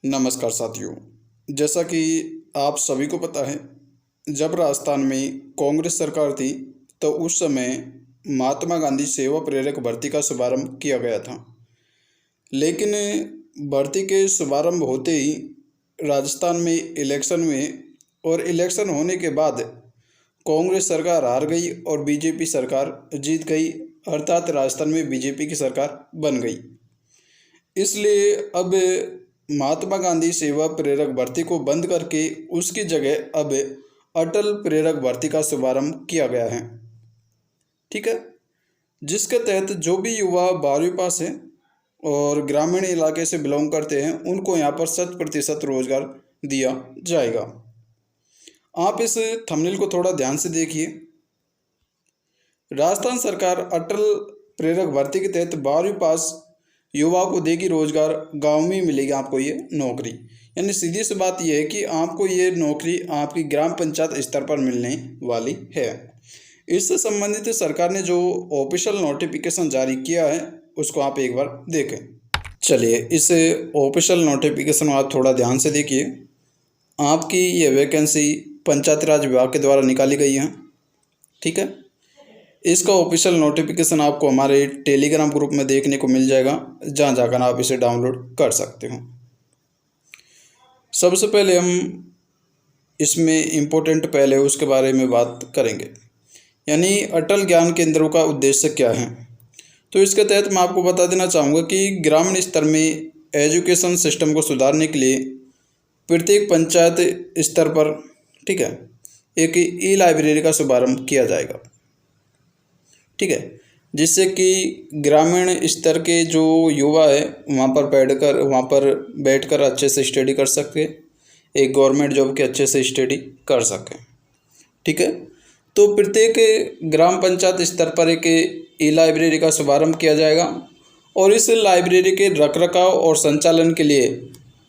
नमस्कार साथियों। जैसा कि आप सभी को पता है, जब राजस्थान में कांग्रेस सरकार थी तो उस समय महात्मा गांधी सेवा प्रेरक भर्ती का शुभारंभ किया गया था। लेकिन भर्ती के शुभारंभ होते ही राजस्थान में इलेक्शन हुए और इलेक्शन होने के बाद कांग्रेस सरकार हार गई और बीजेपी सरकार जीत गई, अर्थात राजस्थान में बीजेपी की सरकार बन गई। इसलिए अब महात्मा गांधी सेवा प्रेरक भर्ती को बंद करके उसकी जगह अब अटल प्रेरक भर्ती का शुभारंभ किया गया है। ठीक है, जिसके तहत जो भी युवा 12वीं पास है और ग्रामीण इलाके से बिलोंग करते हैं उनको यहाँ पर 100% रोजगार दिया जाएगा। आप इस थंबनेल को थोड़ा ध्यान से देखिए। राजस्थान सरकार अटल प्रेरक भर्ती के तहत 12वीं पास युवाओं को देगी रोजगार, गांव में ही मिलेगी आपको ये नौकरी। यानी सीधी सी बात यह है कि आपको ये नौकरी आपकी ग्राम पंचायत स्तर पर मिलने वाली है। इससे संबंधित सरकार ने जो ऑफिशियल नोटिफिकेशन जारी किया है उसको आप एक बार देखें। चलिए, इस ऑफिशियल नोटिफिकेशन को आप थोड़ा ध्यान से देखिए। आपकी ये वैकेंसी पंचायती राज विभाग के द्वारा निकाली गई है। ठीक है, इसका ऑफिशियल नोटिफिकेशन आपको हमारे टेलीग्राम ग्रुप में देखने को मिल जाएगा, जहां जाकर आप इसे डाउनलोड कर सकते हो। सबसे पहले हम इसमें इम्पोर्टेंट पहले उसके बारे में बात करेंगे, यानी अटल ज्ञान केंद्रों का उद्देश्य क्या है। तो इसके तहत मैं आपको बता देना चाहूँगा कि ग्रामीण स्तर में एजुकेशन सिस्टम को सुधारने के लिए प्रत्येक पंचायत स्तर पर, ठीक है, एक ई लाइब्रेरी का शुभारंभ किया जाएगा। ठीक है, जिससे कि ग्रामीण स्तर के जो युवा है वहाँ पर बैठकर अच्छे से स्टडी कर सके, एक गवर्नमेंट जॉब के अच्छे से स्टडी कर सकें। ठीक है, तो प्रत्येक ग्राम पंचायत स्तर पर एक ई लाइब्रेरी का शुभारंभ किया जाएगा और इस लाइब्रेरी के रखरखाव और संचालन के लिए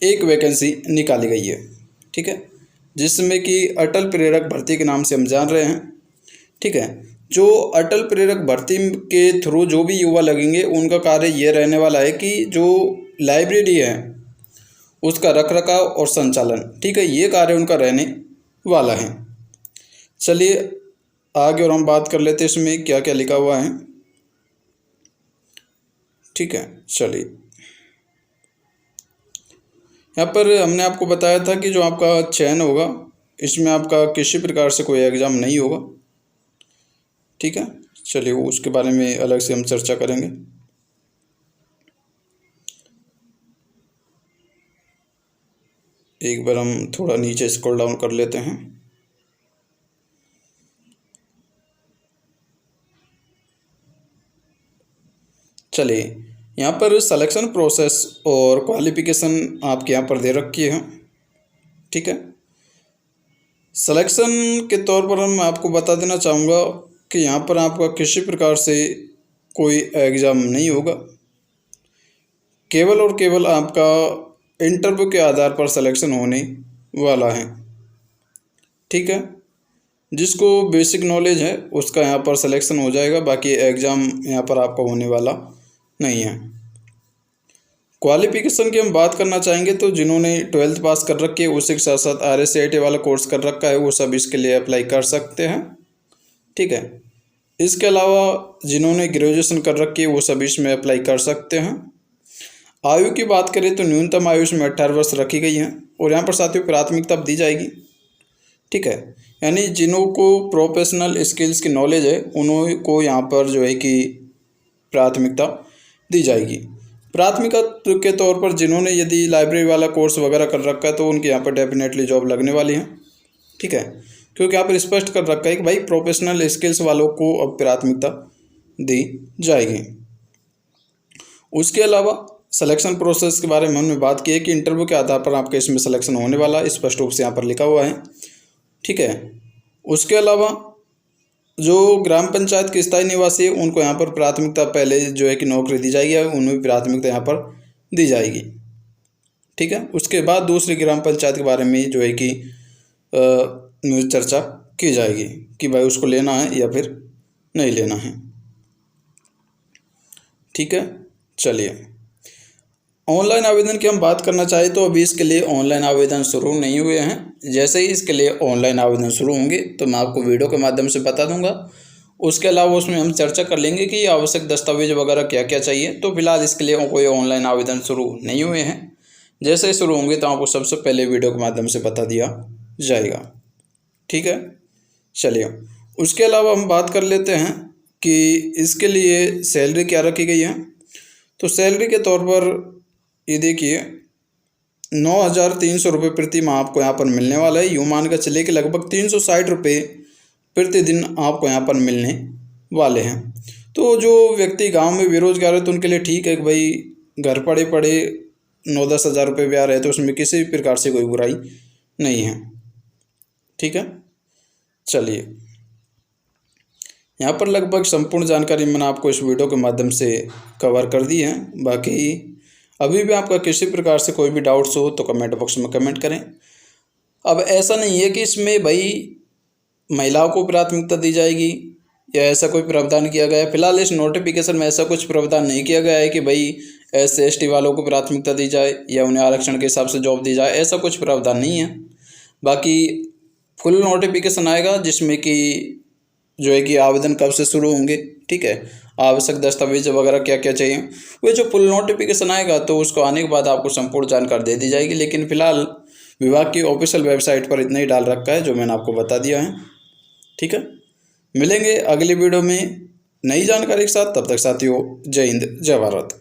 एक वैकेंसी निकाली गई है। ठीक है, जिसमें कि अटल प्रेरक भर्ती के नाम से हम जान रहे हैं। ठीक है, जो अटल प्रेरक भर्ती के थ्रू जो भी युवा लगेंगे उनका कार्य ये रहने वाला है कि जो लाइब्रेरी है उसका रखरखाव और संचालन, ठीक है, ये कार्य उनका रहने वाला है। चलिए आगे और हम बात कर लेते हैं इसमें क्या क्या लिखा हुआ है। ठीक है, चलिए यहाँ पर हमने आपको बताया था कि जो आपका चयन होगा इसमें आपका किसी प्रकार से कोई एग्ज़ाम नहीं होगा। ठीक है, चलिए वो उसके बारे में अलग से हम चर्चा करेंगे। एक बार हम थोड़ा नीचे स्क्रॉल डाउन कर लेते हैं। चलिए, यहाँ पर सिलेक्शन प्रोसेस और क्वालिफिकेशन आपके यहाँ पर दे रखी है। ठीक है, सिलेक्शन के तौर पर मैं आपको बता देना चाहूँगा कि यहाँ पर आपका किसी प्रकार से कोई एग्ज़ाम नहीं होगा, केवल और केवल आपका इंटरव्यू के आधार पर सिलेक्शन होने वाला है। ठीक है, जिसको बेसिक नॉलेज है उसका यहाँ पर सिलेक्शन हो जाएगा, बाकी एग्ज़ाम यहाँ पर आपका होने वाला नहीं है। क्वालिफिकेशन की हम बात करना चाहेंगे तो जिन्होंने 12th पास कर रखी है उसी के साथ साथ RSCIT वाला कोर्स कर रखा है वो सब इसके लिए अप्लाई कर सकते हैं। ठीक है, इसके अलावा जिन्होंने ग्रेजुएशन कर रखी है वो सब इसमें अप्लाई कर सकते हैं। आयु की बात करें तो न्यूनतम आयु इसमें 18 वर्ष रखी गई है और यहाँ पर साथियों प्राथमिकता दी जाएगी। ठीक है, यानी जिन्हों को प्रोफेशनल स्किल्स की नॉलेज है उन्हों को यहाँ पर जो है कि प्राथमिकता दी जाएगी। प्राथमिकता के तौर पर जिन्होंने यदि लाइब्रेरी वाला कोर्स वगैरह कर रखा है तो उनके यहाँ पर डेफिनेटली जॉब लगने वाली है। ठीक है, क्योंकि यहाँ पर स्पष्ट कर रखा है कि भाई प्रोफेशनल स्किल्स वालों को अब प्राथमिकता दी जाएगी। उसके अलावा सिलेक्शन प्रोसेस के बारे में हमने बात की है कि इंटरव्यू के आधार पर आपका इसमें सिलेक्शन होने वाला है, स्पष्ट रूप से यहाँ पर लिखा हुआ है। ठीक है, उसके अलावा जो ग्राम पंचायत के स्थायी निवासी है उनको यहाँ पर प्राथमिकता पहले जो है कि नौकरी दी जाएगी, उन्हें भी प्राथमिकता यहाँ पर दी जाएगी। ठीक है, उसके बाद दूसरी ग्राम पंचायत के बारे में जो है कि चर्चा की जाएगी कि भाई उसको लेना है या फिर नहीं लेना है। ठीक है, चलिए ऑनलाइन आवेदन की हम बात करना चाहें तो अभी इसके लिए ऑनलाइन आवेदन शुरू नहीं हुए हैं। जैसे ही इसके लिए ऑनलाइन आवेदन शुरू होंगे तो मैं आपको वीडियो के माध्यम से बता दूंगा। उसके अलावा उसमें हम चर्चा कर लेंगे कि आवश्यक दस्तावेज वगैरह क्या क्या चाहिए। तो फिलहाल इसके लिए कोई ऑनलाइन आवेदन शुरू नहीं हुए हैं। जैसे ही शुरू होंगे तो आपको सबसे पहले वीडियो के माध्यम से बता दिया जाएगा। ठीक है, चलिए उसके अलावा हम बात कर लेते हैं कि इसके लिए सैलरी क्या रखी गई है। तो सैलरी के तौर पर ये देखिए 9,300 रुपये प्रति माह आपको यहाँ पर मिलने वाला है। यूँ मान कर चले कि लगभग 360 रुपये प्रतिदिन आपको यहाँ पर मिलने वाले हैं। तो जो व्यक्ति गांव में बेरोजगार है तो उनके लिए ठीक है कि भाई घर पड़े पड़े 9-10 हज़ार रुपये भी आ रहे हैं तो उसमें किसी भी प्रकार से कोई बुराई नहीं है। ठीक है, चलिए यहाँ पर लगभग संपूर्ण जानकारी मैंने आपको इस वीडियो के माध्यम से कवर कर दी है। बाकी अभी भी आपका किसी प्रकार से कोई भी डाउट्स हो तो कमेंट बॉक्स में कमेंट करें। अब ऐसा नहीं है कि इसमें भाई महिलाओं को प्राथमिकता दी जाएगी या ऐसा कोई प्रावधान किया गया है। फिलहाल इस नोटिफिकेशन में ऐसा कुछ प्रावधान नहीं किया गया है कि भाई SC/ST वालों को प्राथमिकता दी जाए या उन्हें आरक्षण के हिसाब से जॉब दी जाए, ऐसा कुछ प्रावधान नहीं है। बाकी फुल नोटिफिकेशन आएगा जिसमें कि जो है कि आवेदन कब से शुरू होंगे, ठीक है, आवश्यक दस्तावेज वगैरह क्या क्या चाहिए, वो जो फुल नोटिफिकेशन आएगा तो उसको आने के बाद आपको संपूर्ण जानकारी दे दी जाएगी। लेकिन फिलहाल विभाग की ऑफिशियल वेबसाइट पर इतना ही डाल रखा है जो मैंने आपको बता दिया है। ठीक है, मिलेंगे अगली वीडियो में नई जानकारी के साथ। तब तक साथियों, जय हिंद, जय भारत।